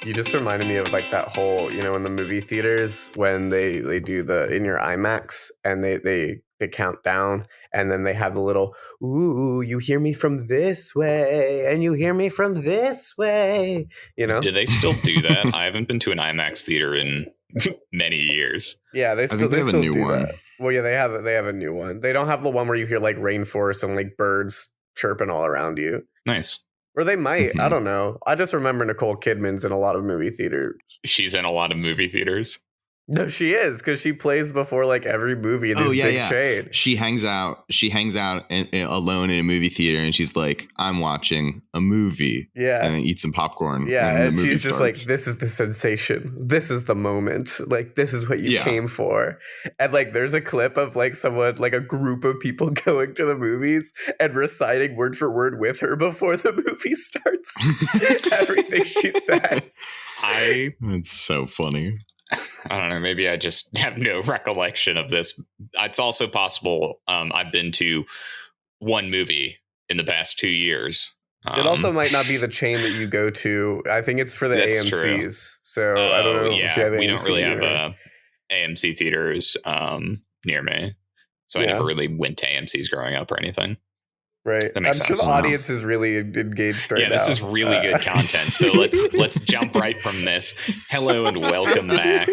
You just reminded me of like that whole, in the movie theaters when they do the in your IMAX and they count down and then they have the little, ooh, you hear me from this way and you hear me from this way, Do they still do that? I haven't been to an IMAX theater in many years. Yeah, I think they have a new one. That. Well, yeah, they have a new one. They don't have the one where you hear like rainforest and like birds chirping all around you. Nice. Or they might. I don't know. I just remember Nicole Kidman's in a lot of movie theaters. She's in a lot of movie theaters. No, she is, because she plays before like every movie in this big chain. She hangs out alone in a movie theater, and she's like, "I'm watching a movie." Yeah, and then eat some popcorn. Yeah, and she's just like, "This is the sensation. This is the moment. Like, this is what you came for." And like, there's a clip of like someone, like a group of people going to the movies and reciting word for word with her before the movie starts. Everything she says. It's so funny. I don't know. Maybe I just have no recollection of this. It's also possible I've been to one movie in the past 2 years. It also might not be the chain that you go to. I think it's for the AMCs. True. So I don't know. Yeah, if you have we AMC don't really have AMC theaters near me. So I never really went to AMCs growing up or anything. Right. I'm sure the audience is really engaged right now. Yeah, this is really good content. So let's jump right from this. Hello and welcome back.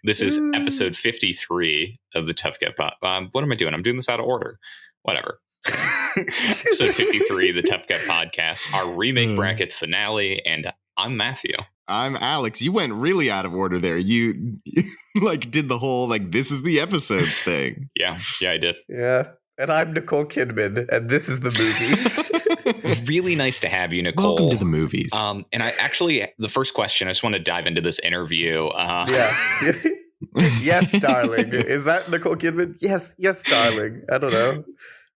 This is episode 53 of the Tough Get Pod. What am I doing? I'm doing this out of order. Whatever. Episode 53 of the Tough Get Podcast, our remake bracket finale, and I'm Matthew. I'm Alex. You went really out of order there. You like did the whole like this is the episode thing. Yeah, I did. Yeah. And I'm Nicole Kidman, and this is the movies. Really nice to have you, Nicole. Welcome to the movies. And I actually, the first question, I just want to dive into this interview. Yeah. Yes, darling. Is that Nicole Kidman? Yes, darling. I don't know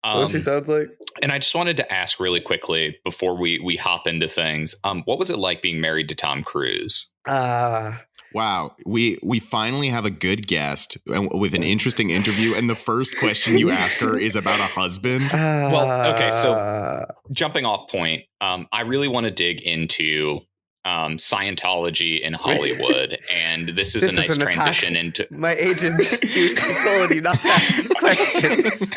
what she sounds like. And I just wanted to ask really quickly before we hop into things. What was it like being married to Tom Cruise? Wow, we finally have a good guest with an interesting interview, and the first question you ask her is about a husband. Well, okay, so jumping off point, I really want to dig into Scientology in Hollywood, and this is a nice transition into my agent. He told you not to ask these questions.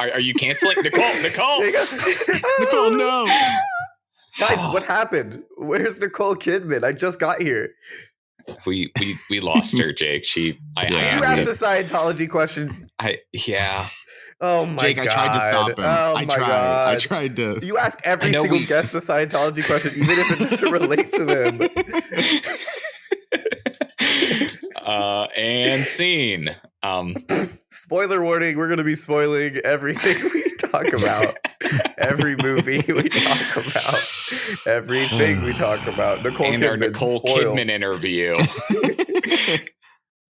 Are you canceling Nicole? Nicole, no. Guys, what happened? Where's Nicole Kidman? I just got here. We lost her, Jake. You asked the Scientology question. Oh my Jake, God. I tried to stop him. Oh I my tried. God. I tried to. You ask every single guest the Scientology question, even if it doesn't relate to them. And scene. Spoiler warning, we're going to be spoiling everything we talk about. Every movie we talk about. Everything we talk about. Our Nicole Kidman interview.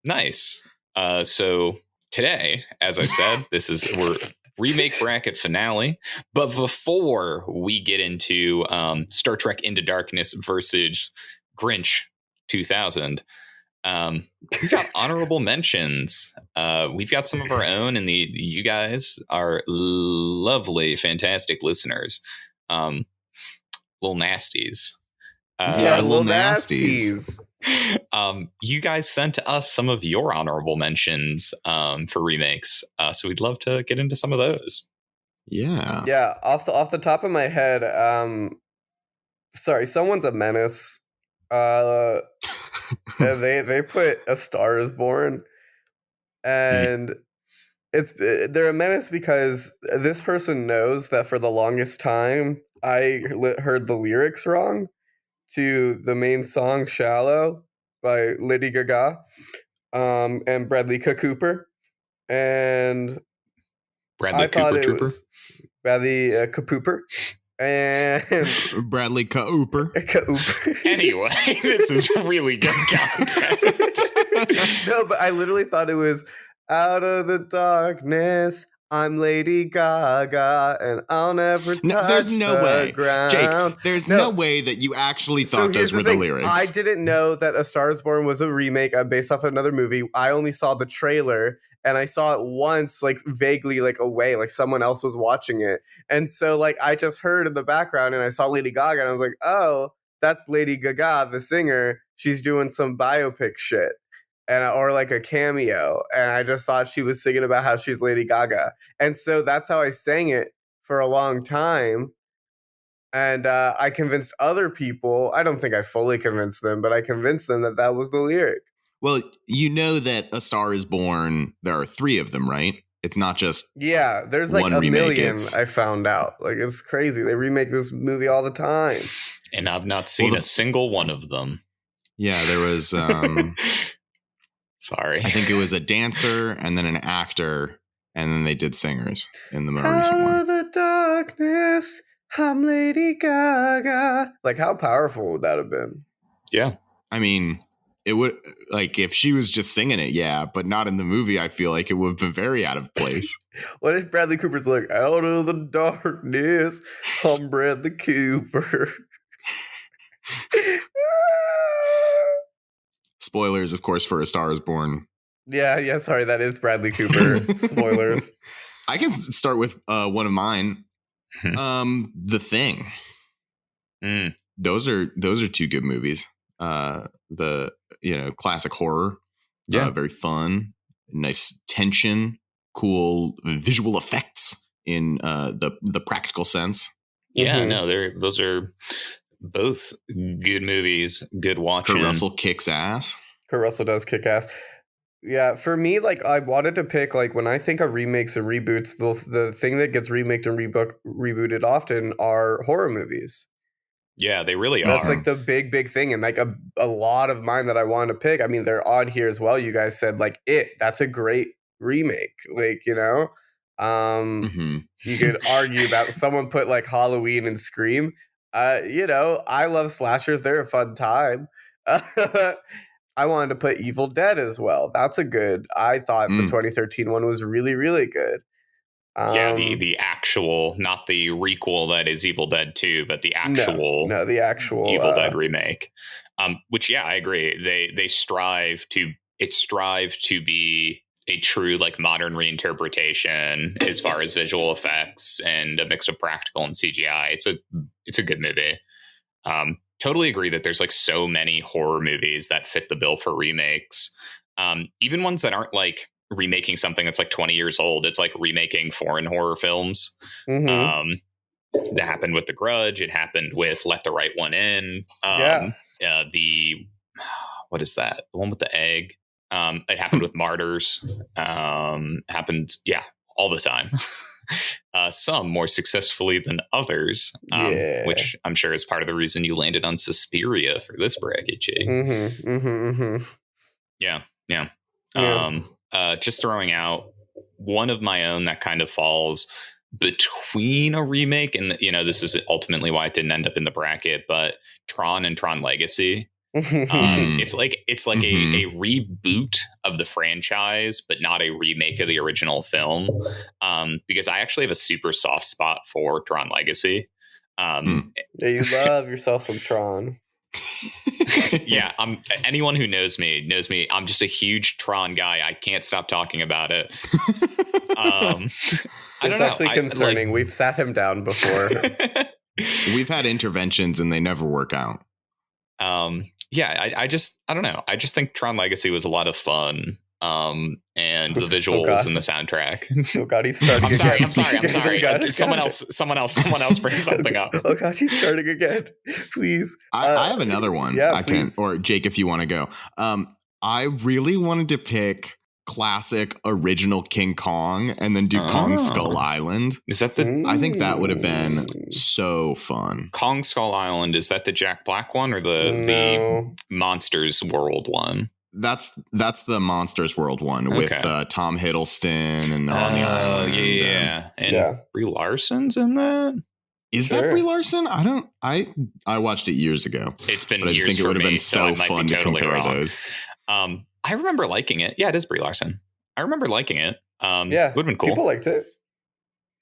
Nice. So today, as I said, we're remake bracket finale. But before we get into Star Trek Into Darkness versus Grinch 2000, we've got honorable mentions. We've got some of our own, and you guys are lovely, fantastic listeners. Little nasties. Little nasties. You guys sent us some of your honorable mentions for remakes, so we'd love to get into some of those. Yeah. Off the top of my head, sorry, someone's a menace. And they put A Star Is Born, and they're a menace because this person knows that for the longest time I heard the lyrics wrong to the main song "Shallow" by Lady Gaga and Bradley Cooper, and Bradley Cooper. Bradley Cooper. And Bradley Cooper. Anyway, this is really good content. No, but I literally thought it was "Out of the darkness, I'm Lady Gaga, and I'll never touch the ground." Jake, there's no way that you actually thought those were the lyrics. I didn't know that A Star Is Born was a remake based off another movie. I only saw the trailer. And I saw it once, like vaguely, like away, like someone else was watching it. And so, like, I just heard in the background and I saw Lady Gaga and I was like, oh, that's Lady Gaga, the singer. She's doing some biopic shit. Or like a cameo, and I just thought she was singing about how she's Lady Gaga, and so that's how I sang it for a long time. And I convinced other people. I don't think I fully convinced them, but I convinced them that that was the lyric. Well, you know that A Star Is Born, there are 3 of them, right? It's not just there's like a million. I found out, like, it's crazy. They remake this movie all the time, and I've not seen a single one of them. Yeah, there was. Sorry. I think it was a dancer and then an actor, and then they did singers in the more recent one. Out of the darkness, I'm Lady Gaga. Like, how powerful would that have been? Yeah. I mean, it would, like, if she was just singing it, yeah, but not in the movie, I feel like it would have been very out of place. What if Bradley Cooper's like, out of the darkness, I'm Bradley Cooper. Spoilers, of course, for A Star Is Born. Yeah, sorry, that is Bradley Cooper. Spoilers. I can start with one of mine. The Thing. Those are 2 good movies. The classic horror. Very fun, nice tension, cool visual effects in the practical sense. Yeah, no, those are both good movies, good watching. Kurt Russell kicks ass. Kurt Russell does kick ass. Yeah, for me, like, I wanted to pick, like, when I think of remakes and reboots, the thing that gets remaked and rebooted often are horror movies. Yeah, they really That's like the big thing. And like a lot of mine that I wanted to pick, I mean, they're on here as well. You guys said like that's a great remake. Like, you could argue about someone put like Halloween and Scream. I love slashers. They're a fun time. I wanted to put Evil Dead as well. That's a good, I thought the 2013 one was really, really good. The actual, not the requel that is Evil Dead 2, but the actual, the actual Evil Dead remake. Which, I agree. They strive to be a true like modern reinterpretation as far as visual effects and a mix of practical and CGI. It's a good movie. Totally agree that there's like so many horror movies that fit the bill for remakes. Even ones that aren't like remaking something that's like 20 years old. It's like remaking foreign horror films. That happened with The Grudge. It happened with Let the Right One In. What is that? The one with the egg. It happened with Martyrs. Happened, all the time. Some more successfully than others, which I'm sure is part of the reason you landed on Suspiria for this bracket, Jake. Just throwing out one of my own that kind of falls between a remake and this is ultimately why it didn't end up in the bracket, but Tron and Tron Legacy. It's like a reboot of the franchise, but not a remake of the original film. Because I actually have a super soft spot for Tron Legacy. You love yourself some Tron. Anyone who knows me. I'm just a huge Tron guy. I can't stop talking about it. It's actually concerning. We've sat him down before. We've had interventions and they never work out. I don't know. I just think Tron Legacy was a lot of fun. And the visuals and the soundtrack. Oh God, he's starting. I'm sorry. Someone else bring something up. Oh God, he's starting again. Please. I have another one. Yeah, I can, or Jake, if you want to go. I really wanted to pick classic original King Kong and then do Kong Skull Island. Is that the? I think that would have been so fun. Kong Skull Island, is that the Jack Black one or the Monsters World one? That's the Monsters World one with Tom Hiddleston and they're on the island. And Brie Larson's in that. Is that Brie Larson? I watched it years ago. It's been years. I just think it would have been so fun to compare those. I remember liking it. Yeah, it is Brie Larson. I remember liking it. Would have been cool. People liked it.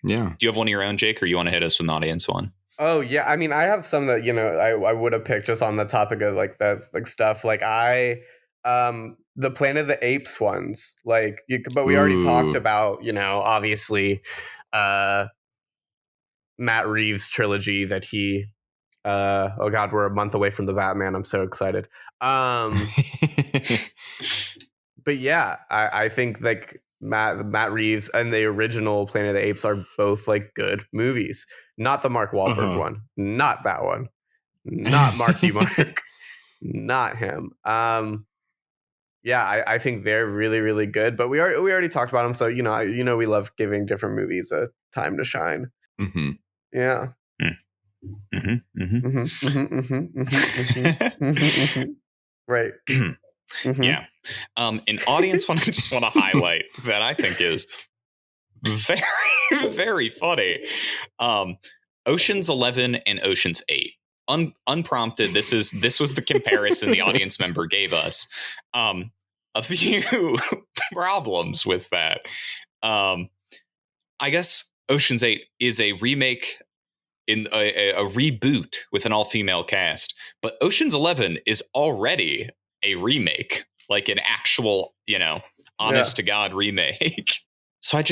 Yeah. Do you have one of your own, Jake, or you want to hit us with an audience one? Oh yeah, I mean, I have some that I would have picked just on the topic of like that like stuff. Like the Planet of the Apes ones, like but we already talked about obviously Matt Reeves' trilogy that he Oh God, we're a month away from the Batman. I'm so excited. But yeah, I think like Matt Reeves and the original Planet of the Apes are both like good movies. Not the Mark Wahlberg one. Not that one. Not Marky Mark. Not him. Yeah, I think they're really, really good. But we already talked about them, so we love giving different movies a time to shine. Mm-hmm. Yeah. Mm-hmm. Mm-hmm. Right. Yeah. An audience one I just want to highlight that I think is very, very funny. Ocean's 11 and Ocean's 8. Unprompted, this was the comparison the audience member gave us. A few problems with that. I guess Ocean's 8 is a remake in a reboot with an all-female cast, but Ocean's 11 is already a remake, like an actual, honest to God remake. So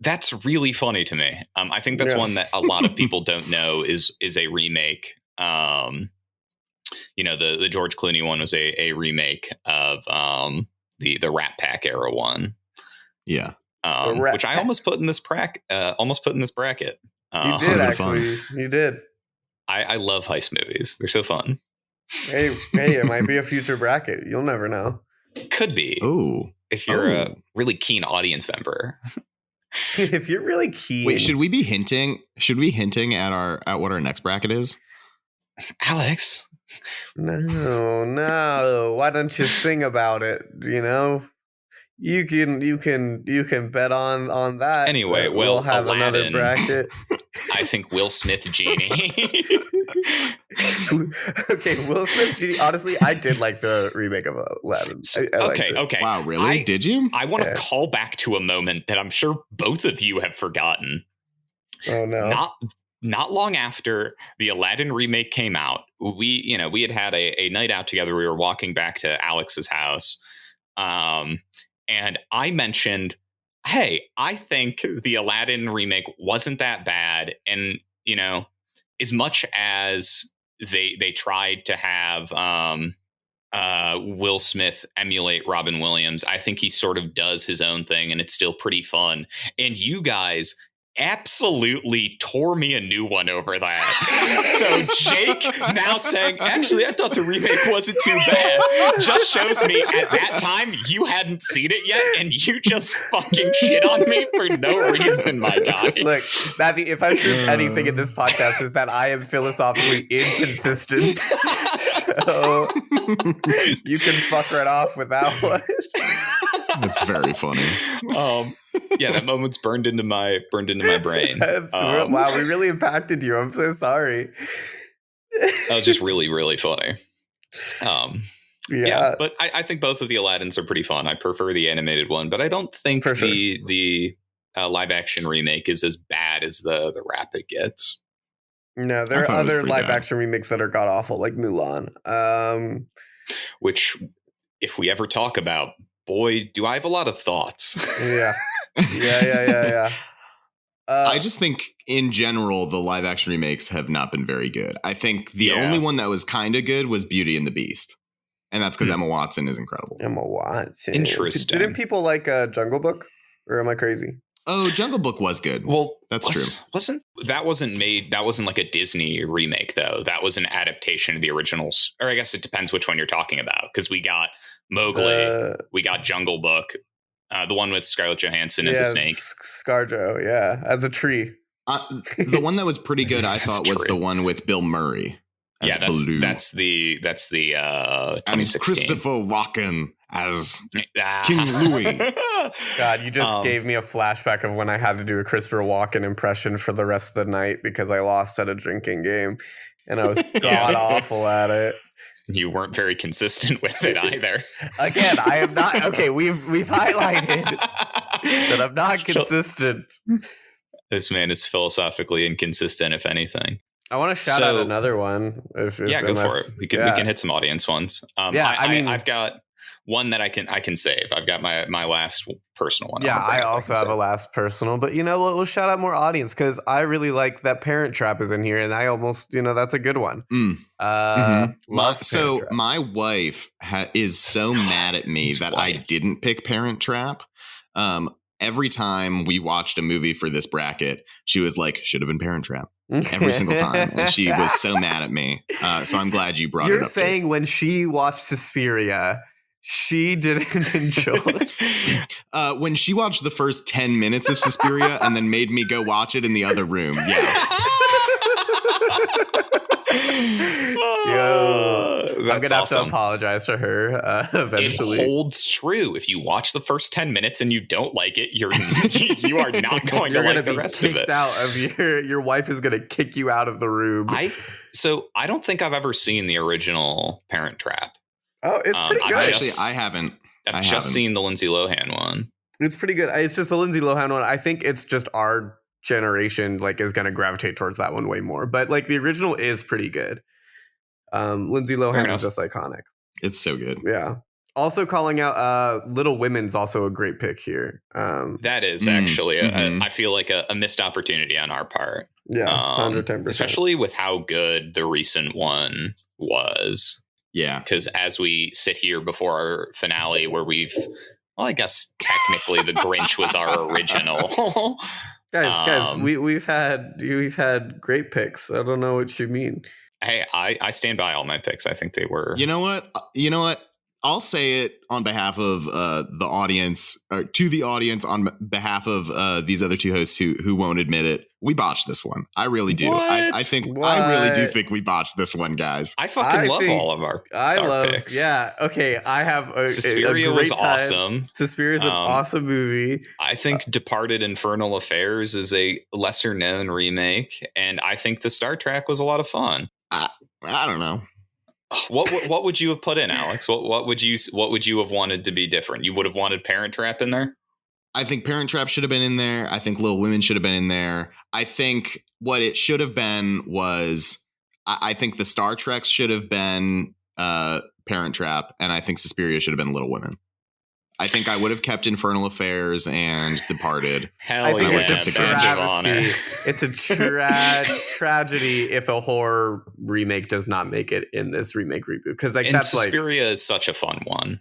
that's really funny to me. I think that's one that a lot of people don't know is a remake. The George Clooney one was a remake of the Rat Pack era one. Yeah. Which I almost put in this bracket. You did, actually. You did. I love heist movies. They're so fun. Hey, it might be a future bracket. You'll never know. Could be. Oh. If you're a really keen audience member. If you're really keen. Wait, should we be hinting at what our next bracket is? Alex. No. Why don't you sing about it? You can bet on that. Anyway, we'll have Aladdin, another bracket. I think Will Smith Genie. Okay, Will Smith Genie. Honestly, I did like the remake of Aladdin. Okay. Wow, really? Did you? I want to call back to a moment that I'm sure both of you have forgotten. Oh no! Not long after the Aladdin remake came out, we had a night out together. We were walking back to Alex's house, and I mentioned, hey, I think the Aladdin remake wasn't that bad. And, as much as they tried to have Will Smith emulate Robin Williams, I think he sort of does his own thing and it's still pretty fun. And you guys absolutely tore me a new one over that. So Jake now saying, actually, I thought the remake wasn't too bad, just shows me at that time you hadn't seen it yet and you just fucking shit on me for no reason, my guy. Look, Matthew, if I've proved anything in this podcast is that I am philosophically inconsistent. So you can fuck right off with that one. That's very funny. Yeah, that moment's burned into my brain. Wow, we really impacted you. I'm so sorry. That was just really, really funny. Yeah, but I think both of the Aladdins are pretty fun. I prefer the animated one, but I don't think the live action remake is as bad as the rap it gets. No, there are other live action remakes that are god awful, like Mulan. Which, if we ever talk about, boy, do I have a lot of thoughts. Yeah. I just think in general, the live action remakes have not been very good. I think the only one that was kind of good was Beauty and the Beast. And that's because Emma Watson is incredible. Emma Watson. Interesting. Didn't people like Jungle Book? Or am I crazy? Oh, Jungle Book was good. Well, that's true. That wasn't like a Disney remake, though. That was an adaptation of the originals. Or I guess it depends which one you're talking about. Because we got Mowgli, we got Jungle Book, the one with Scarlett Johansson as a snake. Scarjo, as a tree. The one that was pretty good, I thought, was the one with Bill Murray. That's the 2016. And Christopher Walken as King Louis. God, you just gave me a flashback of when I had to do a Christopher Walken impression for the rest of the night because I lost at a drinking game and I was god awful at it. You weren't very consistent with it either. Again, I am not. Okay, we've highlighted that I'm not consistent. This man is philosophically inconsistent, if anything. I want to shout out another one. Go for it. We can hit some audience ones. I've got one that I can save. I've got my last personal one. Yeah, I also have a last personal, but we'll shout out more audience because I really like that Parent Trap is in here, and I almost that's a good one. Love so Trap. My wife is so mad at me that I didn't pick Parent Trap. Every time we watched a movie for this bracket, she was like, should have been Parent Trap every single time. And she was so mad at me. So I'm glad you brought it up. You're saying when she watched Suspiria, she didn't enjoy when she watched the first 10 minutes of Suspiria and then made me go watch it in the other room. Yeah. I'm gonna have to apologize to her eventually. It holds true. If you watch the first 10 minutes and you don't like it, you are not going to like the rest of it. Out of your wife is gonna kick you out of the room. So I don't think I've ever seen the original Parent Trap. Oh, it's pretty good. I haven't. I've just seen the Lindsay Lohan one. It's pretty good. It's just the Lindsay Lohan one. I think it's just our generation is going to gravitate towards that one way more. But the original is pretty good. Lindsay Lohan is just iconic. It's so good. Yeah. Also calling out Little Women's also a great pick here. That is actually I feel like a missed opportunity on our part. Yeah, 110%. Especially with how good the recent one was. Yeah. Because as we sit here before our finale where I guess technically the Grinch was our original. Guys, we've had great picks. I don't know what you mean. Hey, I stand by all my picks. I think they were. You know what? I'll say it on behalf of the audience, or to the audience on behalf of these other two hosts who won't admit it. We botched this one. I really do. I really do think we botched this one, guys. I love all of our picks. Yeah. Okay. I have Suspiria was awesome. Suspiria is an awesome movie. I think Departed Infernal Affairs is a lesser known remake, and I think the Star Trek was a lot of fun. I don't know. What would you have put in, Alex? What would you have wanted to be different? You would have wanted Parent Trap in there? I think Parent Trap should have been in there. I think Little Women should have been in there. I think what it should have been was I think the Star Treks should have been Parent Trap, and I think Suspiria should have been Little Women. I think I would have kept Infernal Affairs and Departed. Hell yeah. It's a travesty. It's a tragedy if a horror remake does not make it in this remake reboot. Because that's Suspiria is such a fun one.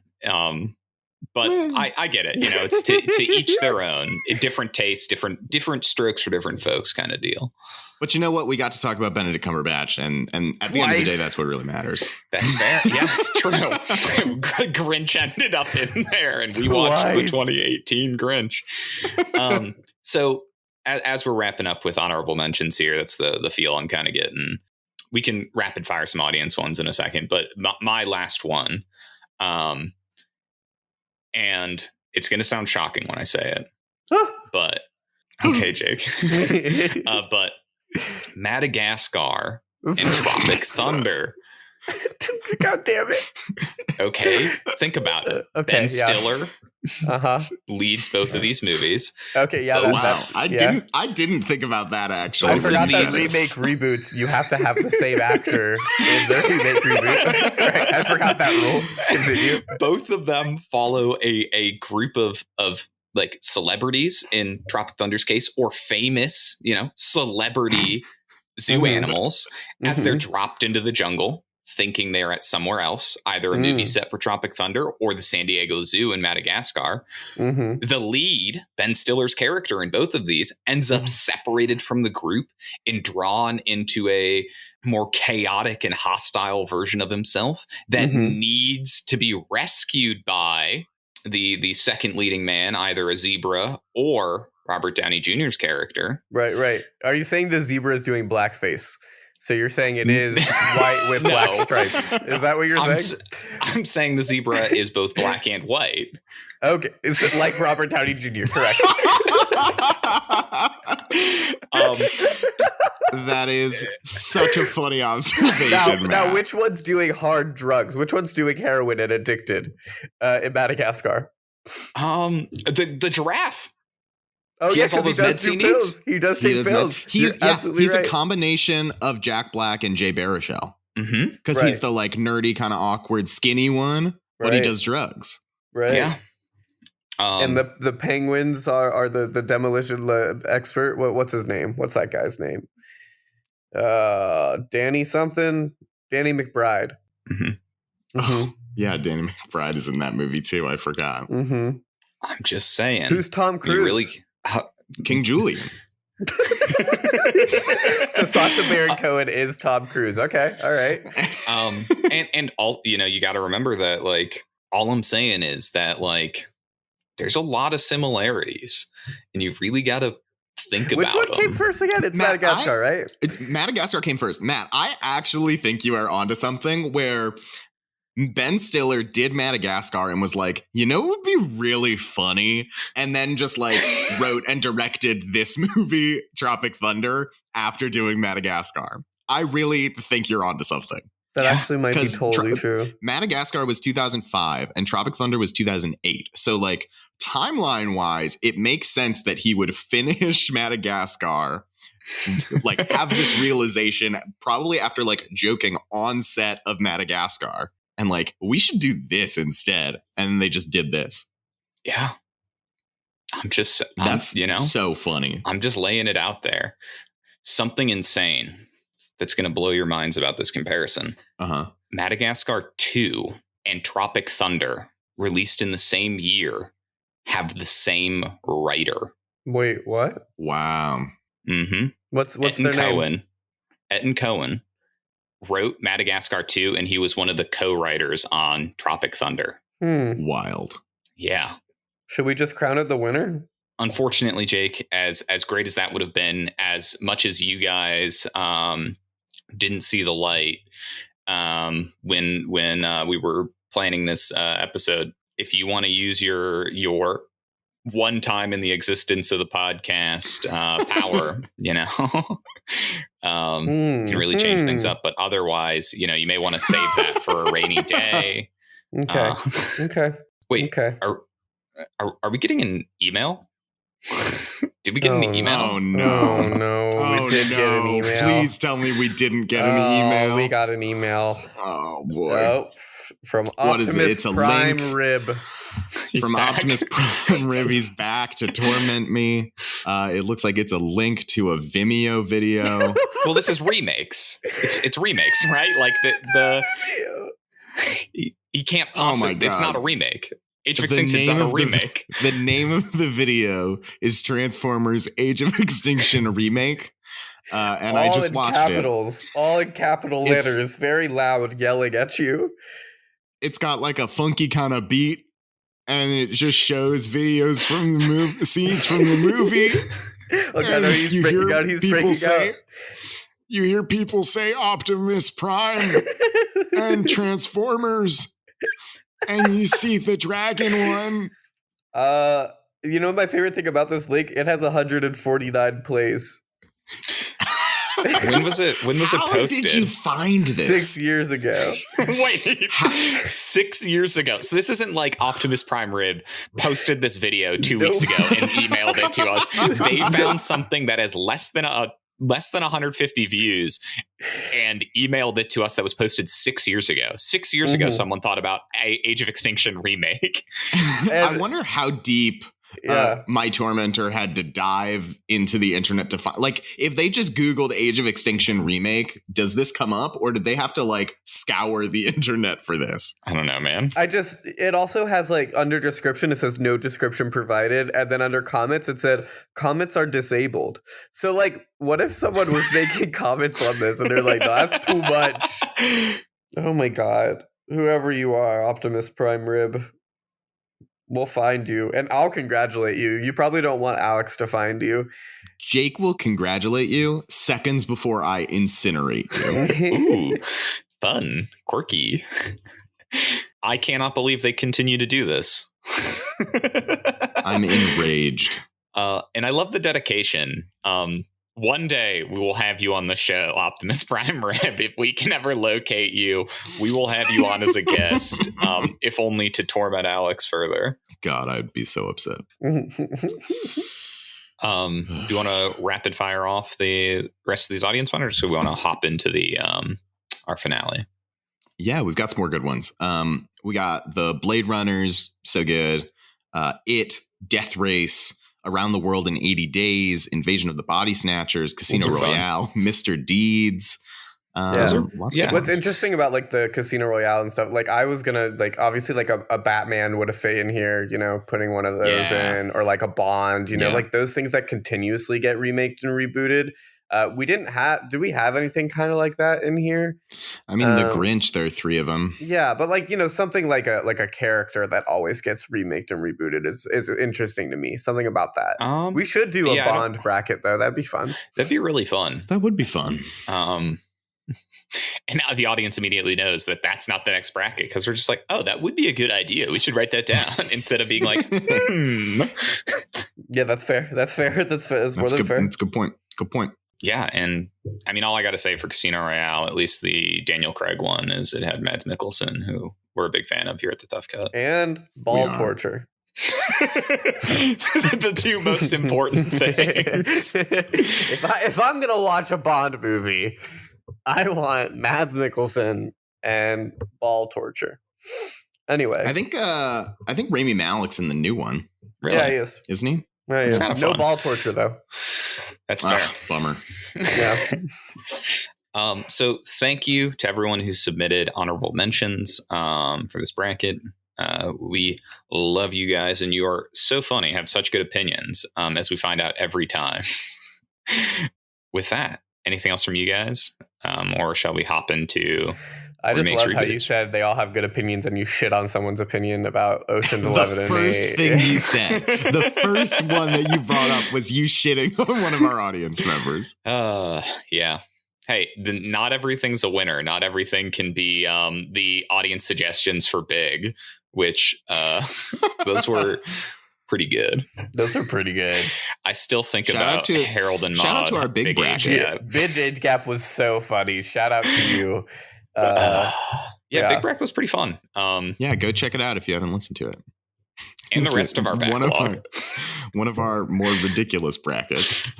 But I get it. It's to each their own. Different tastes, different strokes for different folks kind of deal. But you know what? We got to talk about Benedict Cumberbatch, and at the end of the day, that's what really matters. That's fair. Yeah, true. Grinch ended up in there, and we watched the 2018 Grinch. So as we're wrapping up with honorable mentions here, that's the feel I'm kind of getting. We can rapid fire some audience ones in a second, but my last one, and it's going to sound shocking when I say it, but okay, Jake, but Madagascar and Tropic Thunder. God damn it. Okay, think about it. Okay, Ben Stiller leads both of these movies. Okay, yeah. Wow, I didn't think about that actually. I forgot that remake reboots, you have to have the same actor in the remake reboot. Right, I forgot that rule. Continue. Both of them follow a group of celebrities in Tropic Thunder's case, or famous, celebrity zoo animals as they're dropped into the jungle, thinking they're at somewhere else, either a movie set for Tropic Thunder or the San Diego Zoo in Madagascar. The lead, Ben Stiller's character in both of these, ends up separated from the group and drawn into a more chaotic and hostile version of himself that needs to be rescued by the second leading man, either a zebra or Robert Downey Jr.'s character. Right. Are you saying the zebra is doing blackface? So you're saying it is white with black stripes. Is that what you're saying? I'm saying the zebra is both black and white. Okay. Is it like Robert Downey Jr.? Correct. That is such a funny observation. Now, which one's doing hard drugs? Which one's doing heroin and addicted in Madagascar? The giraffe. Oh, he has all those meds he needs. He does take pills. He's a combination of Jack Black and Jay Baruchel. Because he's the nerdy, kind of awkward, skinny one. but he does drugs. Right. Yeah. And the penguins are the demolition expert. What's his name? What's that guy's name? Danny something. Danny McBride. Mm-hmm. Oh, yeah, Danny McBride is in that movie too. I forgot. Mm-hmm. I'm just saying. Who's Tom Cruise? King Julian. So Sacha Baron Cohen is Tom Cruise. Okay, all right. And all, you got to remember that, like, all I'm saying is that, like, there's a lot of similarities, and you've really got to think about Which one came first again? It's Matt, Madagascar, right? Madagascar came first. Matt, I actually think you are onto something where Ben Stiller did Madagascar and was like, it would be really funny. And then just like wrote and directed this movie, Tropic Thunder, after doing Madagascar. I really think you're onto something. That actually might be totally true. Madagascar was 2005 and Tropic Thunder was 2008. So like timeline wise, it makes sense that he would finish Madagascar, like have this realization probably after like joking on set of Madagascar. And like, we should do this instead. And they just did this. Yeah. That's so funny. I'm just laying it out there. Something insane that's going to blow your minds about this comparison. Madagascar 2 and Tropic Thunder, released in the same year, have the same writer. Wait, what? Wow. Mm-hmm. What's their name? Etten Cohen wrote Madagascar 2, and he was one of the co-writers on Tropic Thunder. Wild. Yeah. Should we just crown it the winner? Unfortunately, Jake, as great as that would have been, as much as you guys didn't see the light when we were planning this episode, if you want to use your one time in the existence of the podcast power, can really change things up. But otherwise, you may want to save that for a rainy day. Okay. Okay. Wait. Okay. Are we getting an email? Did we get an email? Oh no! We did get an email. Please tell me we didn't get an email. We got an email. Oh boy! From Optimus Prime Rib. From Optimus Prime Rib, he's back to torment me. It looks like it's a link to a Vimeo video. Well, this is Remakes. It's Remakes, right? Like the he can't possibly. Oh, it's not a remake. Age of Extinction is not a remake. The name of the video is Transformers Age of Extinction Remake. And I just watched capitals, it. All in capital letters, very loud, yelling at you. It's got like a funky kind of beat, and it just shows videos from the movie, scenes from the movie. Oh God, no, he's breaking out. He's breaking out. You hear people say Optimus Prime and Transformers. And you see the dragon one. My favorite thing about this link? It has 149 plays. When was it posted? How did you find this? 6 years ago. Wait, 6 years ago. So this isn't like Optimus Prime Rib posted this video 2 weeks ago and emailed it to us. They found something that has less than 150 views and emailed it to us that was posted 6 years ago. 6 years ago, someone thought about Age of Extinction Remake. I wonder how deep my tormentor had to dive into the internet to find. Like, if they just Googled Age of Extinction Remake, does this come up, or did they have to like scour the internet for this? I don't know, man. It also has like under description, it says no description provided, and then under comments it said comments are disabled. So like, what if someone was making comments on this and they're like, no, that's too much? Oh my God, whoever you are, Optimus Prime Rib, we'll find you, and I'll congratulate you. You probably don't want Alex to find you. Jake will congratulate you seconds before I incinerate you. Ooh, fun, quirky. I cannot believe they continue to do this. I'm enraged. And I love the dedication. One day we will have you on the show, Optimus Prime Rib. If we can ever locate you, we will have you on as a guest, if only to torment Alex further. God, I'd be so upset. Do you want to rapid fire off the rest of these audience monitors, or do we want to hop into the our finale? Yeah, we've got some more good ones. We got the Blade Runners, so good. It, Death Race, Around the World in 80 Days, Invasion of the Body Snatchers, Casino Royale, Mr. Deeds. Lots of good What's ones. interesting about like the Casino Royale and stuff, like I was gonna like obviously like a Batman would have fit in here, you know, putting one of those in, or like a Bond, you know, like those things that continuously get remaked and rebooted. We didn't have. Do we have anything kind of like that in here? I mean, the Grinch. There are 3 of them. Yeah, but like, you know, something like a character that always gets remaked and rebooted is interesting to me. Something about that. We should do a Bond bracket though. That'd be fun. That'd be really fun. That would be fun. And now the audience immediately knows that that's not the next bracket because we're just like, oh, that would be a good idea. We should write that down instead of being like, Yeah, that's fair. That's fair. That's more than fair. That's a good point. Good point. Yeah, and I mean, all I got to say for Casino Royale, at least the Daniel Craig one, is it had Mads Mikkelsen, who we're a big fan of here at the Tough Cut, and ball torture. The 2 most important things. If I'm gonna watch a Bond movie, I want Mads Mikkelsen and ball torture. Anyway, I think Rami Malek's in the new one. Really? Yeah, he is. Isn't he? Yeah, he is. No ball torture though. That's fair. Bummer. Yeah. So thank you to everyone who submitted honorable mentions for this bracket. We love you guys, and you are so funny, have such good opinions, as we find out every time. With that, anything else from you guys? Or shall we hop into... I just love how you said they all have good opinions and you shit on someone's opinion about Ocean's 11 and 8. The first thing you said, the first one that you brought up was you shitting on one of our audience members. Yeah. Hey, not everything's a winner. Not everything can be the audience suggestions for Big, which those were pretty good. Those are pretty good. I still think about Harold and Maude. Shout out to our big bracket. Big age gap was so funny. Shout out to you. Big Brack was pretty fun. Yeah, go check it out if you haven't listened to it. And the rest of our backlog. One of our more ridiculous brackets.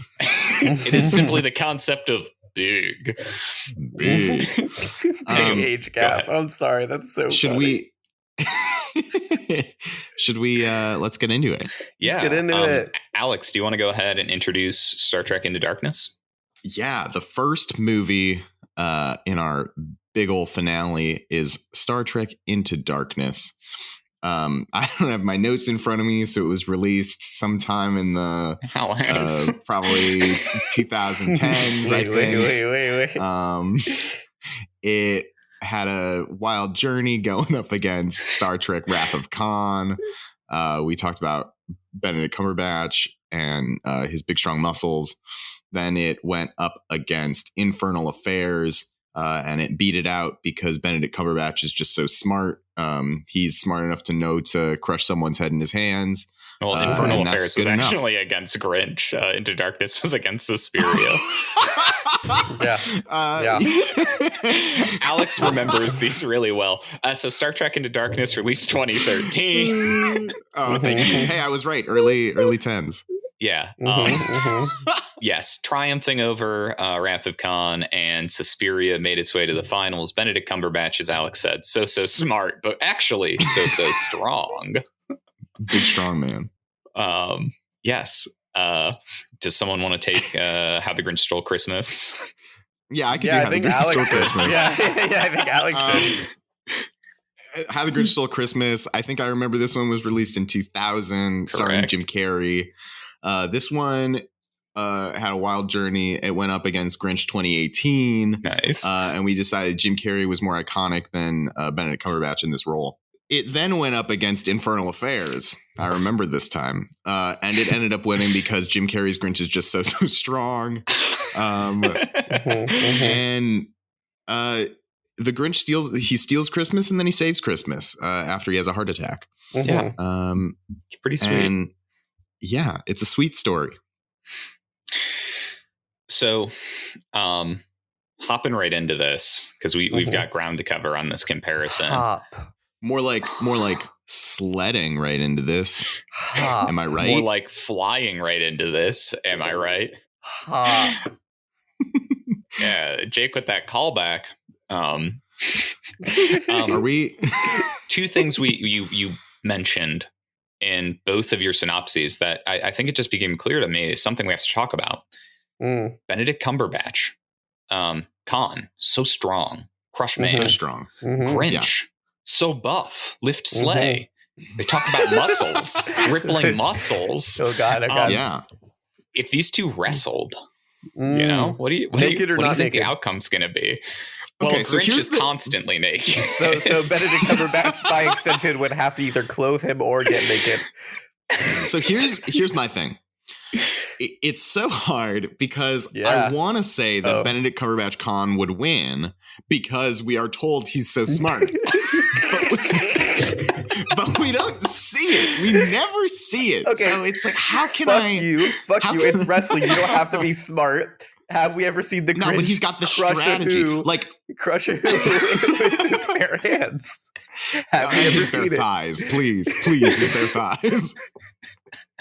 It is simply the concept of big age gap. I'm sorry, that's so funny. Should we let's get into it? Yeah, let's get into it. Alex, do you want to go ahead and introduce Star Trek Into Darkness? Yeah, the first movie in our big old finale is Star Trek Into Darkness. I don't have my notes in front of me, so it was released sometime in the probably 2010s. Wait. It had a wild journey going up against Star Trek Wrath of Khan. We talked about Benedict Cumberbatch and his big strong muscles. Then it went up against Infernal Affairs. And it beat it out because Benedict Cumberbatch is just so smart. He's smart enough to know to crush someo's head in his hands. Well, Infernal Affairs was actually against Grinch. Into Darkness was against Suspiria. Yeah. Alex remembers these really well. So Star Trek Into Darkness released 2013. Oh, thank you. Hey, I was right. Early 10s. Yeah. Yes. Triumphing over Wrath of Khan, and Suspiria made its way to the finals. Benedict Cumberbatch, as Alex said, so smart, but actually so strong. Big strong man. Yes. Does someone want to take How the Grinch Stole Christmas? Yeah, I could do How the Grinch Stole Christmas. Yeah, I think Alex should. How the Grinch Stole Christmas. I think I remember this one was released in 2000, starring Jim Carrey. This one had a wild journey. It went up against Grinch 2018. Nice. And we decided Jim Carrey was more iconic than Benedict Cumberbatch in this role. It then went up against Infernal Affairs. I remember this time. And it ended up winning because Jim Carrey's Grinch is just so strong. And the Grinch steals Christmas and then he saves Christmas after he has a heart attack. Yeah. It's pretty sweet. And yeah, it's a sweet story. So, hopping right into this, because we've got ground to cover on this comparison. More like sledding right into this. Am I right? More like flying right into this. Am I right? Hop. Yeah, Jake with that callback. Are we? Two things you mentioned in both of your synopses that I think it just became clear to me is something we have to talk about. Benedict Cumberbatch, Khan, so strong, Crush Man, so strong, Grinch, so buff, lift sleigh. They talk about muscles, rippling muscles. Oh God, yeah. If these two wrestled, what do you think the outcome's going to be? Well, okay, Grinch is constantly naked. So Benedict Cumberbatch, by extension, would have to either clothe him or get naked. So here's my thing. It's so hard because I want to say that Benedict Cumberbatch Khan would win because we are told he's so smart. But we don't see it. We never see it. Okay. So it's like, how can Fuck you. It's wrestling. You don't have to be smart. Have we ever seen the Grinch? No, but he's got the strategy. Crush it with his bare hands. Have we ever seen it? Thighs, please, his bare thighs.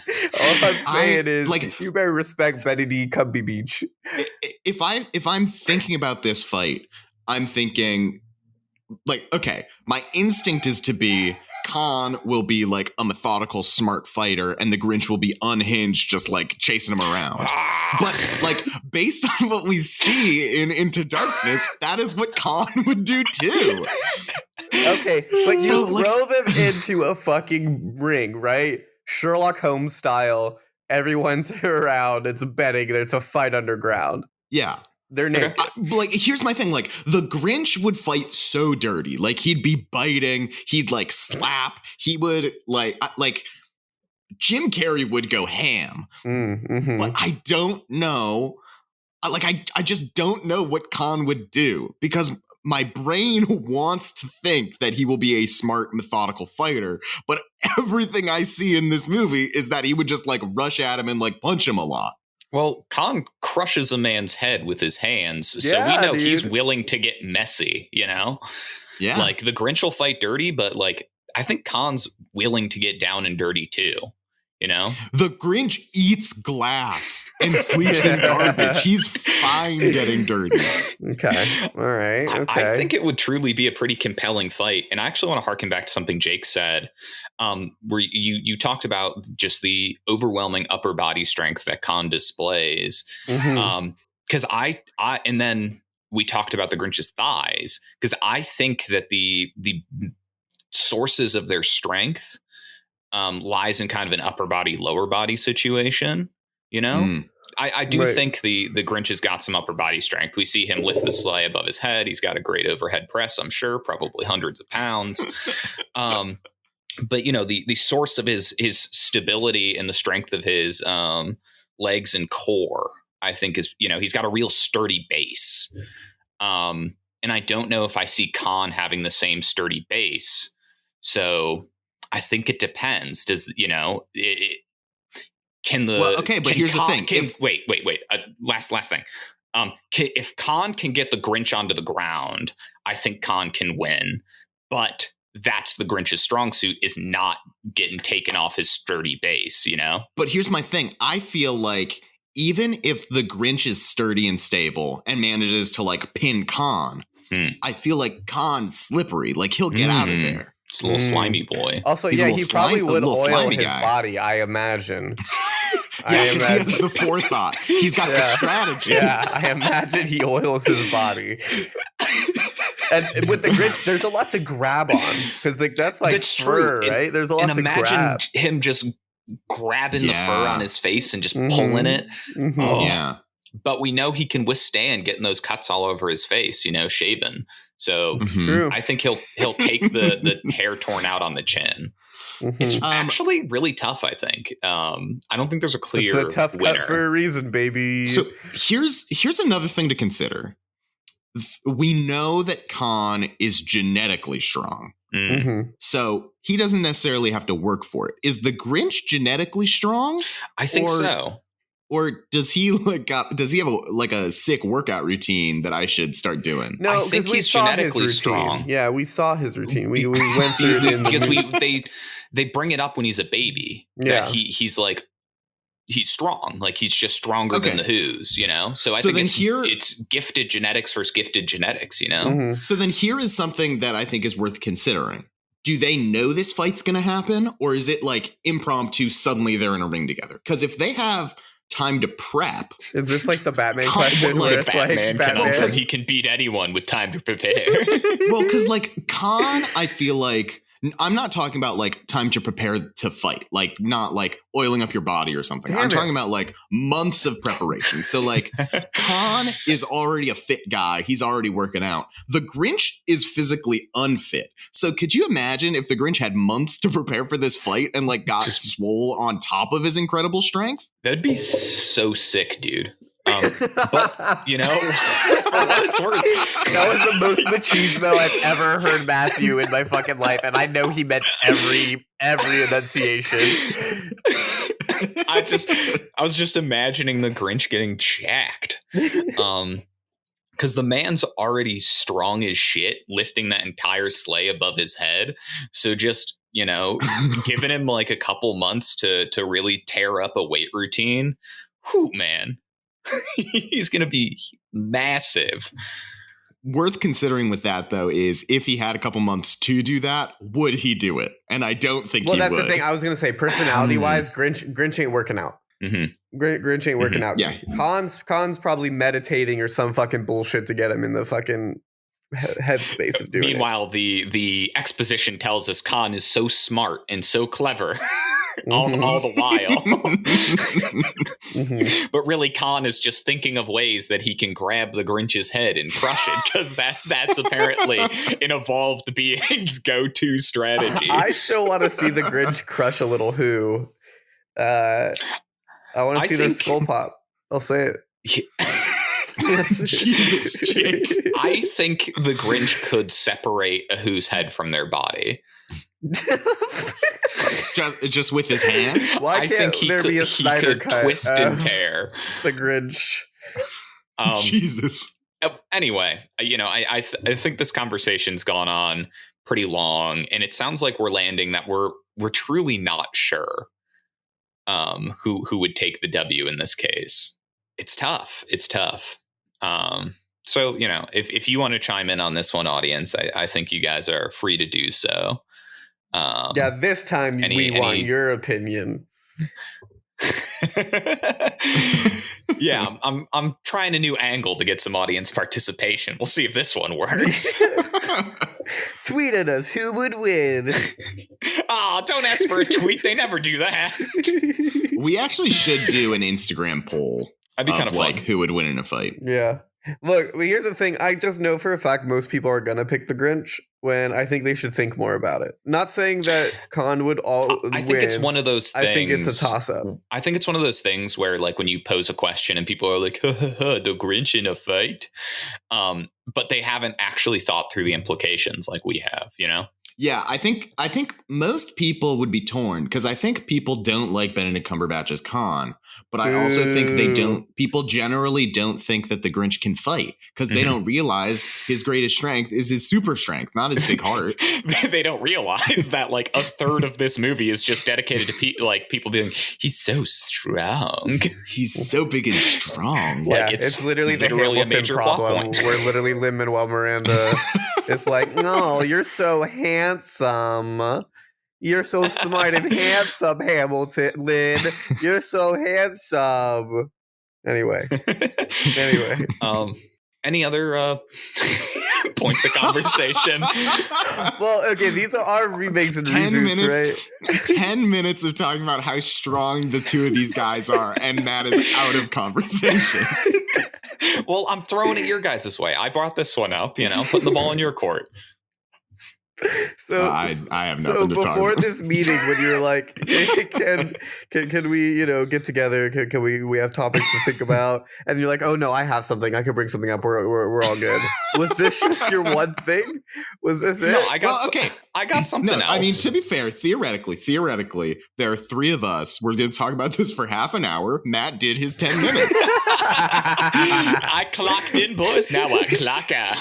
All I'm saying is, you better respect Benedict Cumberbatch. If I'm thinking about this fight, I'm thinking, okay, my instinct is to be Khan will be like a methodical, smart fighter, and the Grinch will be unhinged, just like chasing him around. But based on what we see in Into Darkness, that is what Khan would do too. Okay, but you throw them into a fucking ring, right? Sherlock Holmes style. Everyone's around. It's betting. It's a fight underground. Yeah. They're naked. Here's my thing. The Grinch would fight so dirty. He'd be biting. He'd slap. He would Jim Carrey would go ham. But I don't know. I just don't know what Khan would do because my brain wants to think that he will be a smart, methodical fighter. But everything I see in this movie is that he would just we at him and punch him a lot. Well, Khan crushes a man's head with his hands, so we know he's willing to get messy, Yeah. The Grinch will fight dirty, but I think Khan's willing to get down and dirty too, The Grinch eats glass and sleeps in garbage. He's fine getting dirty. Okay. All right. Okay. I think it would truly be a pretty compelling fight. And I actually want to harken back to something Jake said, where you talked about just the overwhelming upper body strength that Khan displays. Because and then we talked about the Grinch's thighs, because I think that the sources of their strength lies in kind of an upper body, lower body situation, I do think the Grinch has got some upper body strength. We see him lift the sleigh above his head. He's got a great overhead press, I'm sure, probably hundreds of pounds. But the source of his stability and the strength of his legs and core, I think is, he's got a real sturdy base. And I don't know if I see Khan having the same sturdy base. So I think it depends. Does can the but here's the thing. Wait. Last thing. If Khan can get the Grinch onto the ground, I think Khan can win. But that's the Grinch's strong suit, is not getting taken off his sturdy base. But here's my thing. I feel like even if the Grinch is sturdy and stable and manages to pin Khan, I feel like Khan's slippery. He'll get out of there. It's a little slimy boy. Also, he probably would oil his body, I imagine. He has the forethought. He's got the strategy. Yeah, I imagine he oils his body. And with the Grinch, there's a lot to grab on, because that's fur, true. Right? There's a lot to grab. And imagine him just grabbing the fur on his face and just pulling it. Yeah. But we know he can withstand getting those cuts all over his face, shaven. So I think he'll take the hair torn out on the chin. It's actually really tough, I think. I don't think there's a clear It's a tough winner. cut for a reason, baby. So here's another thing to consider. We know that Khan is genetically strong. So he doesn't necessarily have to work for it. Is the Grinch genetically strong? I think so. Or does he have a sick workout routine that I should start doing? No, I think he's genetically strong. Yeah, we saw his routine. We went through it in because they bring it up when he's a baby. Yeah, that he's he's strong. Like he's just stronger than the Who's, you know? So I think it's gifted genetics versus gifted genetics, you know? Mm-hmm. So then here is something that I think is worth considering. Do they know this fight's going to happen? Or is it like impromptu, suddenly they're in a ring together? Because if they have time to prep. Is this like the Batman question? Where it's Batman because he can beat anyone with time to prepare. Well, because like Khan, I feel like I'm not talking about like time to prepare to fight, like not like oiling up your body or something. I'm talking about like months of preparation. So like Khan is already a fit guy. He's already working out. The Grinch is physically unfit. So could you imagine if the Grinch had months to prepare for this fight and like got swole on top of his incredible strength? That'd be so sick, dude. But you know, for what it's worth, that was the most machismo I've ever heard Matthew in my fucking life, and I know he meant every enunciation. I was just imagining the Grinch getting jacked, because the man's already strong as shit, lifting that entire sleigh above his head. So just, you know, giving him like a couple months to really tear up a weight routine. Whew, man. He's going to be massive. Worth considering with that, though, is if he had a couple months to do that, would he do it? And I don't think he would. Well, that's the thing. I was going to say, personality-wise, Grinch ain't working out. Mm-hmm. Grinch ain't working out. Yeah. Khan's probably meditating or some fucking bullshit to get him in the fucking headspace of doing Meanwhile, it. the exposition tells us Khan is so smart and so clever. all the while. But really, Khan is just thinking of ways that he can grab the Grinch's head and crush it, because that's apparently an evolved being's go-to strategy. I still want to see the Grinch crush a little Who. I want to see their skull pop. I'll say it. Jesus, Jake. I think the Grinch could separate a Who's head from their body. just with his hands. Why can't there be a Snyder cut twist and tear the Grinch? Jesus. Anyway, you know, I think this conversation's gone on pretty long, and it sounds like we're landing that we're truly not sure who would take the W in this case. It's tough. So, you know, if you want to chime in on this one, audience, I think you guys are free to do so. Yeah, this time we want your opinion. Yeah, I'm trying a new angle to get some audience participation. We'll see if this one works. Tweet at us. Who would win? Oh, don't ask for a tweet. They never do that. We actually should do an Instagram poll. That'd be kind of fun. Like who would win in a fight. Yeah. Look, here's the thing. I just know for a fact most people are going to pick the Grinch, when I think they should think more about it. Not saying that Khan would I think it's one of those things. I think it's a toss-up. I think it's one of those things where, like, when you pose a question and people are like, the Grinch in a fight, but they haven't actually thought through the implications like we have, you know? Yeah, I think most people would be torn, because I think people don't like Benedict Cumberbatch as Khan, but I also think people generally don't think that the Grinch can fight, because they don't realize his greatest strength is his super strength, not his big heart. They don't realize that like a third of this movie is just dedicated to people being, he's so strong. He's so big and strong. Like it's literally the Hamilton problem, where literally Lin-Manuel Miranda is like, no, you're so handsome. You're so smart and handsome, Hamilton. Lynn, you're so handsome. Anyway. Any other points of conversation? Well, okay, these are our remakes and 10 reboots, minutes, right? 10 minutes of talking about how strong the two of these guys are, and Matt is out of conversation. Well, I'm throwing it your guys' way. I brought this one up, you know, putting the ball in your court. So I have nothing to talk about. Before this meeting, when you were like, can we, you know, get together? Can we have topics to think about? And you're like, oh no, I have something. I can bring something up. We're all good. Was this just your one thing? Was this it? No, I got something else. I mean, to be fair, theoretically, there are three of us. We're going to talk about this for half an hour. Matt did his 10 minutes. I clocked in, boys. Now I clock out.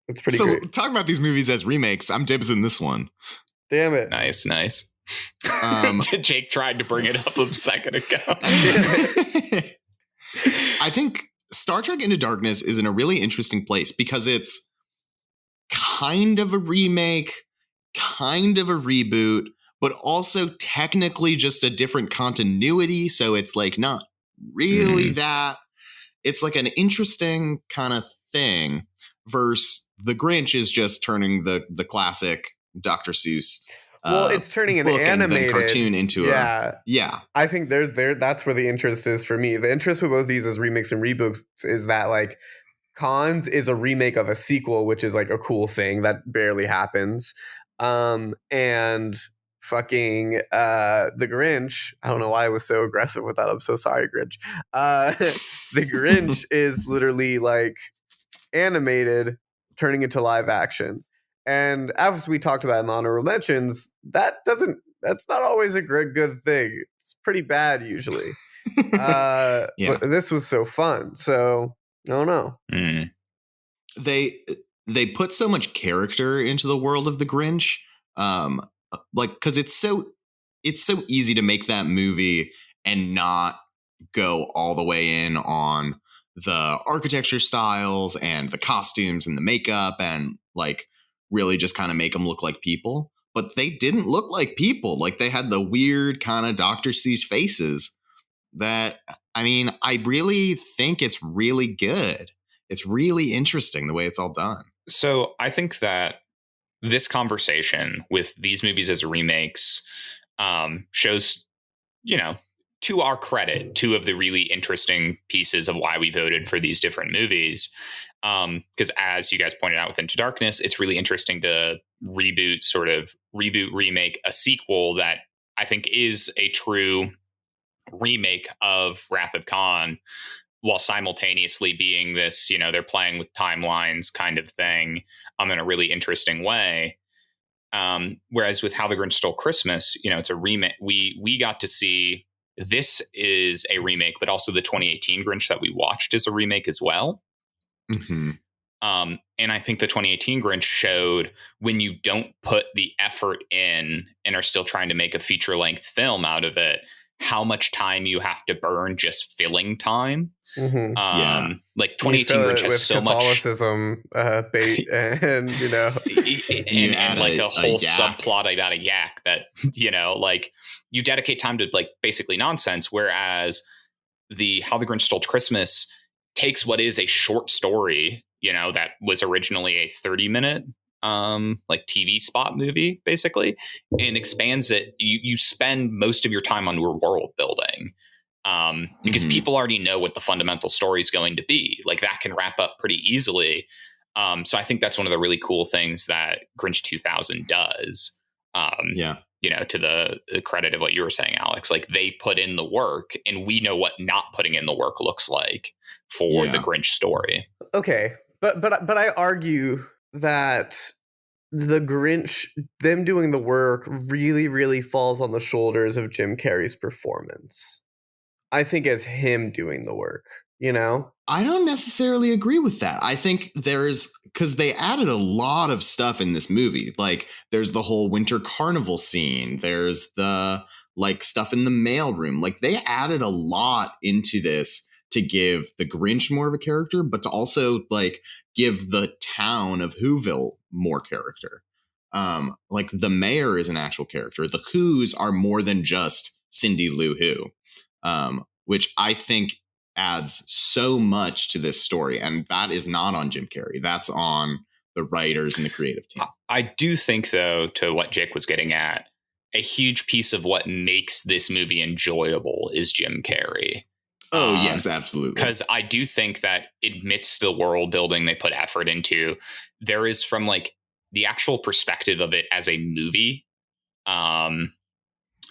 That's pretty great. So talking about these movies as remakes, I'm dibs in this one. Damn it. Nice. Jake tried to bring it up a second ago. I think Star Trek Into Darkness is in a really interesting place because it's kind of a remake, kind of a reboot, but also technically just a different continuity. So it's like not really that. It's like an interesting kind of thing versus The Grinch is just turning the classic Dr. Seuss. Well, it's turning an animated cartoon into a. I think that's where the interest is for me. The interest with both these as remakes and reboots is that like Cons is a remake of a sequel, which is like a cool thing that barely happens. And fucking the Grinch. I don't know why I was so aggressive with that. I'm so sorry, Grinch. The Grinch is literally like animated turning into live action. And as we talked about in honorable mentions, that's not always a good thing. It's pretty bad usually. But this was so fun. So I don't know. They put so much character into the world of the Grinch. Like, because it's so easy to make that movie and not go all the way in on the architecture styles and the costumes and the makeup and like really just kind of make them look like people. But they didn't look like people. Like they had the weird kind of Dr. Seuss faces that, I mean, I really think it's really good. It's really interesting the way it's all done. So I think that this conversation with these movies as remakes shows, to our credit, two of the really interesting pieces of why we voted for these different movies. Because as you guys pointed out with Into Darkness, it's really interesting to remake a sequel that I think is a true remake of Wrath of Khan, while simultaneously being this, they're playing with timelines kind of thing in a really interesting way. Whereas with How the Grinch Stole Christmas, it's a remake. We got to see this is a remake, but also the 2018 Grinch that we watched is a remake as well. Mm-hmm. And I think the 2018 Grinch showed when you don't put the effort in and are still trying to make a feature-length film out of it, how much time you have to burn just filling time. Mm-hmm. Like 2018 Grinch has so Catholicism, bait and and like a whole subplot about a yak that like you dedicate time to like basically nonsense, whereas the How the Grinch Stole Christmas takes what is a short story that was originally a 30-minute like TV spot movie basically, and expands it. You spend most of your time on your world building. Because people already know what the fundamental story is going to be. Like that can wrap up pretty easily. So I think that's one of the really cool things that Grinch 2000 does. To the credit of what you were saying, Alex, like they put in the work and we know what not putting in the work looks like for the Grinch story. Okay. But I argue that the Grinch, them doing the work really, really falls on the shoulders of Jim Carrey's performance. I think it's him doing the work, I don't necessarily agree with that. I think because they added a lot of stuff in this movie. Like there's the whole winter carnival scene. There's the like stuff in the mailroom. Like they added a lot into this to give the Grinch more of a character, but to also like give the town of Whoville more character. Like the mayor is an actual character. The Who's are more than just Cindy Lou Who. Which I think adds so much to this story. And that is not on Jim Carrey. That's on the writers and the creative team. I do think, though, to what Jake was getting at, a huge piece of what makes this movie enjoyable is Jim Carrey. Oh, yes, absolutely. Because I do think that amidst the world building they put effort into, there is from like the actual perspective of it as a movie,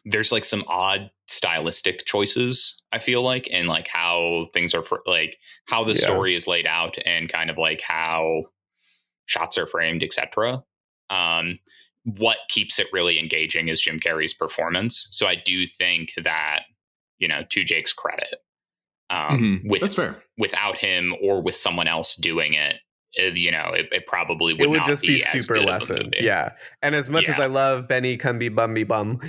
there's like some odd stylistic choices, I feel like, and like how things are like how the story is laid out and kind of like how shots are framed, etc. What keeps it really engaging is Jim Carrey's performance. So I do think that, to Jake's credit, that's fair. Without him or with someone else doing it, it probably would, it would not just be as super good of a lessened. movie. Yeah. And as much as I love Benny Cumby Bumby Bum,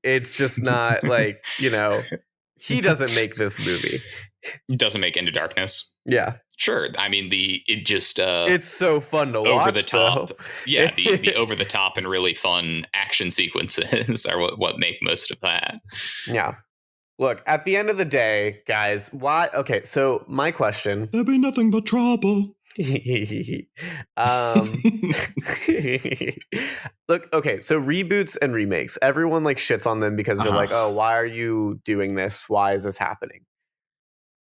it's just not like, he doesn't make this movie. Doesn't make Into Darkness. Yeah. Sure. I mean, it's so fun to over watch, the top. though. Yeah, the over the top and really fun action sequences are what make most of that. Yeah. Look, at the end of the day, guys, why? Okay, so my question. There'll be nothing but trouble. Look, okay, so reboots and remakes. Everyone shits on them because they're like, oh, why are you doing this? Why is this happening?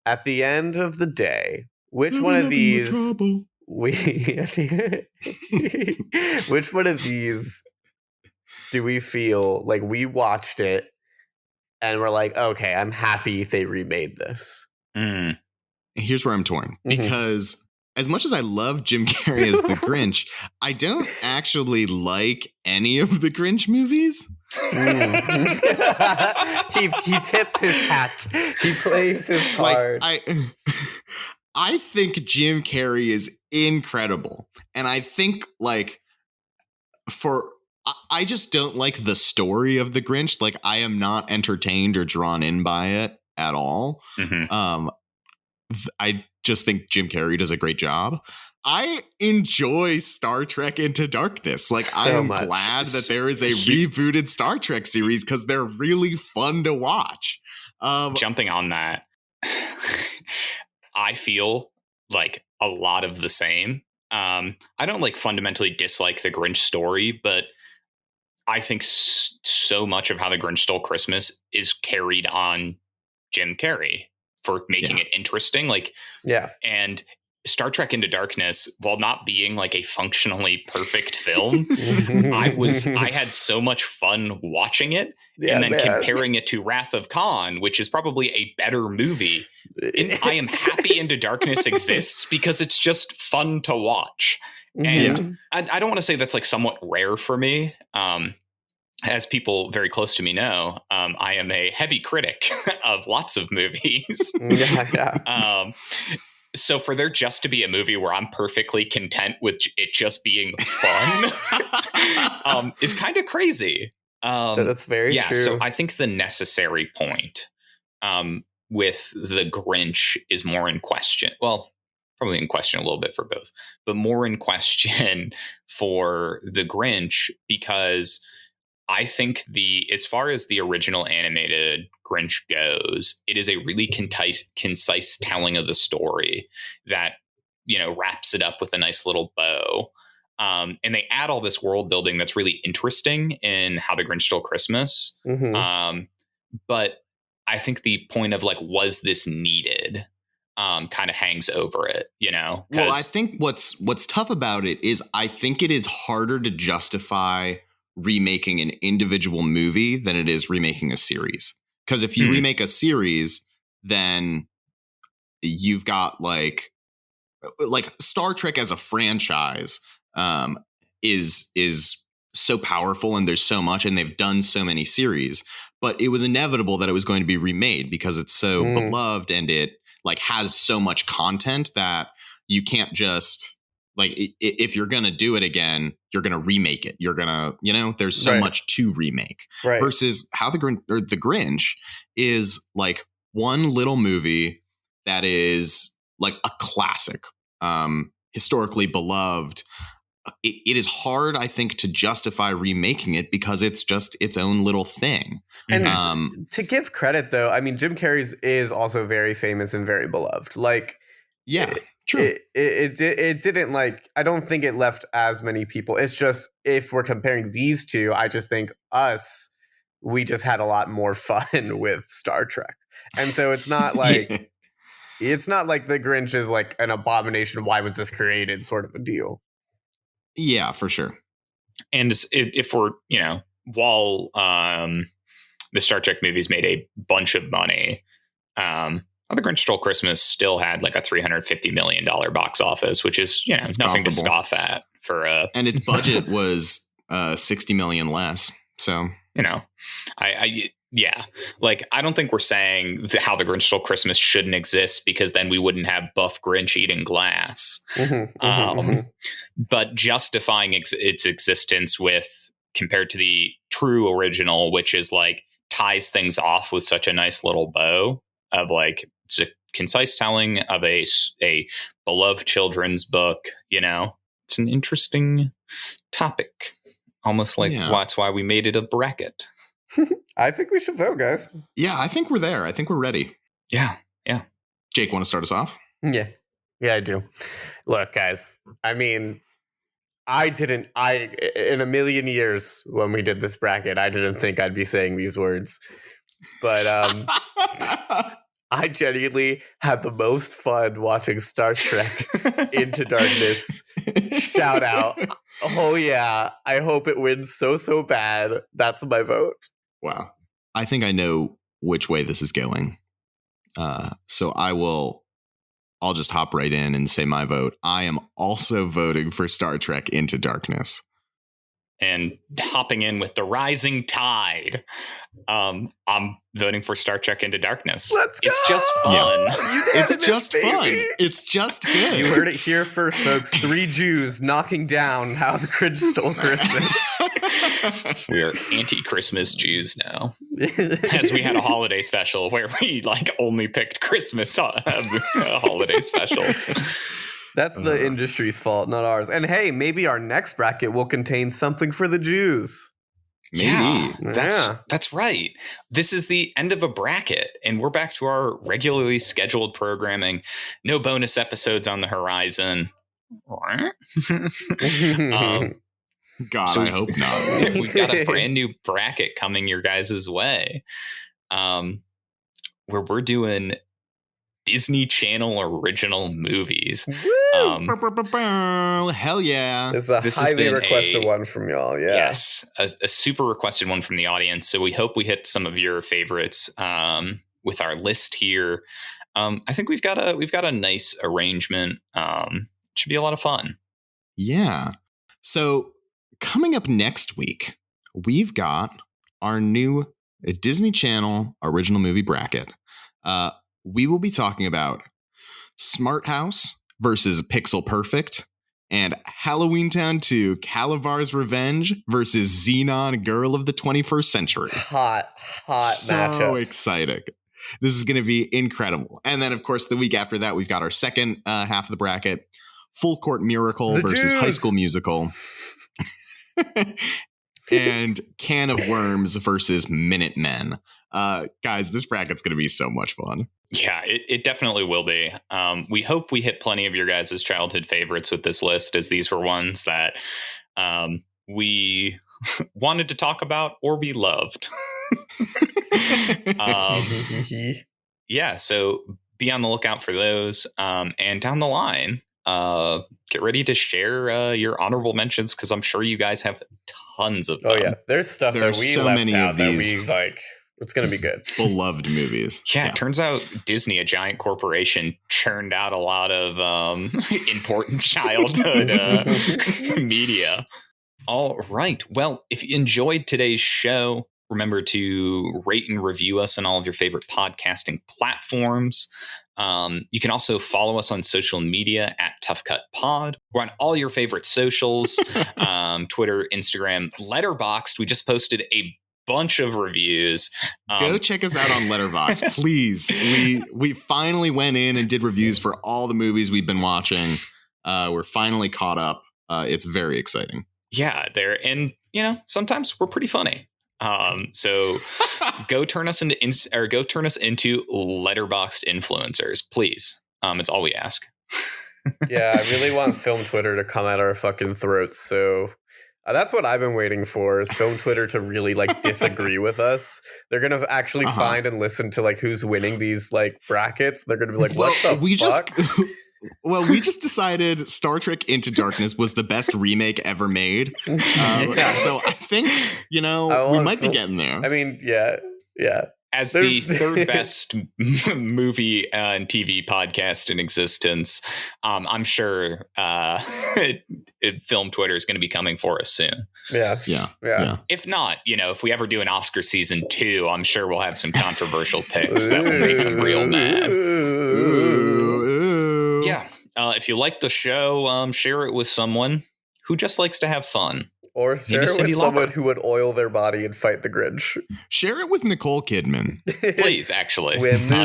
At the end of the day, which one of these which one of these do we feel like we watched it and we're like, okay, I'm happy they remade this? Here's where I'm torn. Because as much as I love Jim Carrey as the Grinch, I don't actually like any of the Grinch movies. He tips his hat. He plays his card. I think Jim Carrey is incredible. And I think I just don't like the story of the Grinch. Like, I am not entertained or drawn in by it at all. I just think Jim Carrey does a great job. I enjoy Star Trek Into Darkness. I am glad that there is a rebooted Star Trek series because they're really fun to watch. Jumping on that, I feel like a lot of the same. I don't fundamentally dislike the Grinch story, but I think so much of how the Grinch Stole Christmas is carried on Jim Carrey for making it interesting. And Star Trek Into Darkness, while not being a functionally perfect film, I had so much fun watching it and then comparing it to Wrath of Khan, which is probably a better movie. I am happy Into Darkness exists because it's just fun to watch. And I don't want to say that's somewhat rare for me. As people very close to me know, I am a heavy critic of lots of movies. So for there just to be a movie where I'm perfectly content with it just being fun is kind of crazy. That's very true. So I think the necessary point with the Grinch is more in question. Well, probably in question a little bit for both, but more in question for the Grinch because I think as far as the original animated Grinch goes, it is a really concise telling of the story that, wraps it up with a nice little bow. And they add all this world building that's really interesting in How the Grinch Stole Christmas. But I think the point of was this needed kind of hangs over it, Well, I think what's tough about it is I think it is harder to justify remaking an individual movie than it is remaking a series. Because if you remake a series, then you've got like Star Trek as a franchise is so powerful and there's so much and they've done so many series, but it was inevitable that it was going to be remade because it's so beloved and it has so much content that you can't just if you're going to do it again, you're going to remake it. You're going to, there's so much to remake versus How the Grinch is one little movie that is a classic, historically beloved. It is hard, I think, to justify remaking it because it's just its own little thing. And to give credit, though, I mean, Jim Carrey's is also very famous and very beloved. True. It didn't I don't think it left as many people. It's just if we're comparing these two, I just think we just had a lot more fun with Star Trek. And so it's not it's not like the Grinch is an abomination. Why was this created? Sort of a deal. Yeah, for sure. And if we're, while the Star Trek movies made a bunch of money, The Grinch Stole Christmas still had a $350 million box office, which is, nothing to scoff at for and its budget was 60 million less. So, Yeah. Like, I don't think we're saying How the Grinch Stole Christmas shouldn't exist because then we wouldn't have buff Grinch eating glass. But justifying its existence with compared to the true original, which is like ties things off with such a nice little bow of like it's a concise telling of a beloved children's book. You know, it's an interesting topic. Almost like that's why we made it a bracket. I think we should vote, guys. Yeah, I think we're there. I think we're ready. Yeah. Jake, want to start us off? Yeah, I do. Look, guys, I mean, in a million years when we did this bracket, I didn't think I'd be saying these words. But I genuinely had the most fun watching Star Trek Into Darkness. Shout out. Oh, yeah. I hope it wins so bad. That's my vote. Wow. I think I know which way this is going. So I'll just hop right in and say my vote. I am also voting for Star Trek Into Darkness. And hopping in with the rising tide, I'm voting for Star Trek Into Darkness. Let's go! It's just fun. Yeah. It's just fun. It's just good. You heard it here first, folks. 3 Jews knocking down How the Grinch Stole Christmas. We are anti-Christmas Jews now. As we had a holiday special where we like only picked Christmas holiday specials. That's the industry's fault, not ours. And hey, maybe our next bracket will contain something for the Jews. Maybe. That's right. This is the end of a bracket, and we're back to our regularly scheduled programming. No bonus episodes on the horizon. God, so I hope not. We've got a brand new bracket coming your guys' way, where we're doing Disney Channel original movies. Hell yeah. This is a highly requested one from y'all. Yeah. Yes. A super requested one from the audience. So we hope we hit some of your favorites with our list here. I think we've got a nice arrangement. Should be a lot of fun. Yeah. So coming up next week, we've got our new Disney Channel original movie bracket. We will be talking about Smart House versus Pixel Perfect and Halloween Town 2 Calabar's Revenge versus Xenon Girl of the 21st Century. Hot so matchups. So exciting. This is going to be incredible. And then, of course, the week after that, we've got our second half of the bracket, Full Court Miracle versus High School Musical. And Can of Worms versus Minutemen. Guys, this bracket's going to be so much fun. Yeah, it definitely will be. We hope we hit plenty of your guys' childhood favorites with this list, as these were ones that we wanted to talk about or we loved. Yeah, so be on the lookout for those. And down the line, get ready to share your honorable mentions, because I'm sure you guys have tons of them. Oh, yeah. There's stuff that we so left many out of these. that we like. It's going to be good. Beloved movies. Yeah, it turns out Disney, a giant corporation, churned out a lot of important childhood media. All right. Well, if you enjoyed today's show, remember to rate and review us on all of your favorite podcasting platforms. You can also follow us on social media at Tough Cut Pod. We're on all your favorite socials, Twitter, Instagram, Letterboxd. We just posted a bunch of reviews. Go check us out on Letterboxd, please. We finally went in and did reviews for all the movies we've been watching. We're finally caught up. It's very exciting. Yeah, and sometimes we're pretty funny. So go turn us into Letterboxd influencers, please. It's all we ask. Yeah, I really want Film Twitter to come at our fucking throats. So that's what I've been waiting for, is Film Twitter to really like disagree with us. They're gonna actually find and listen to like who's winning these like brackets. They're gonna be like, what the fuck? We just decided Star Trek Into Darkness was the best remake ever made. So I think, we might be getting there. I mean, yeah. As the third best movie and TV podcast in existence, I'm sure film Twitter is going to be coming for us soon. Yeah. If not, if we ever do an Oscar season 2, I'm sure we'll have some controversial picks that will make them real mad. Yeah. If you like the show, share it with someone who just likes to have fun. Or share it with someone who would oil their body and fight the Grinch. Share it with Nicole Kidman. Please, actually.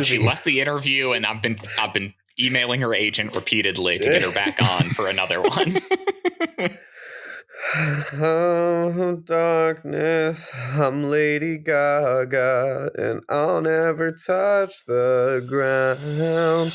She left the interview, and I've been emailing her agent repeatedly to get her back on for another one. Oh, darkness, I'm Lady Gaga, and I'll never touch the ground.